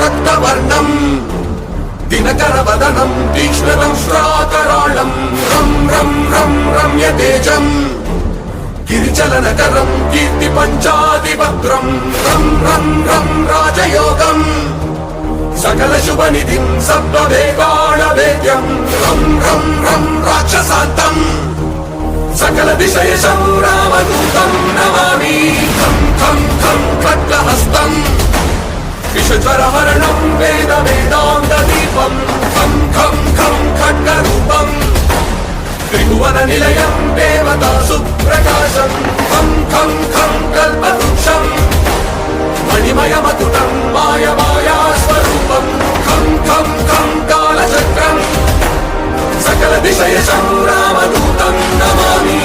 రక్తవర్ణం దినకరవదనం తీక్ష్ణదంష్ట్రాకరాళం రం రం రం రమ్యతేజం గిరిచలనకరం కీర్తి పంచాదిభద్రం రం రం రం రాజయోగం సకల శుభనిధిం సర్వవేగాళవేద్యం రం రం రం రాక్షసాంతం సకల విషయశం రామదూతం నమామి ఖం ఖం ఖం ఖడ్గహస్తం విషజ్వరహరణం వేద వేదాంత దీపం ఖం ఖం ఖం ఖడ్గరూపం త్రిభువన నిలయం దేవతా సుప్రకాశం ఖం ఖం ఖం కల్పవృక్షం మణిమయమతుటం మాయమాయా స్వరూపం ఖం ఖం ఖం కాలచక్రం సకల విషయశం రామదూతం నమామి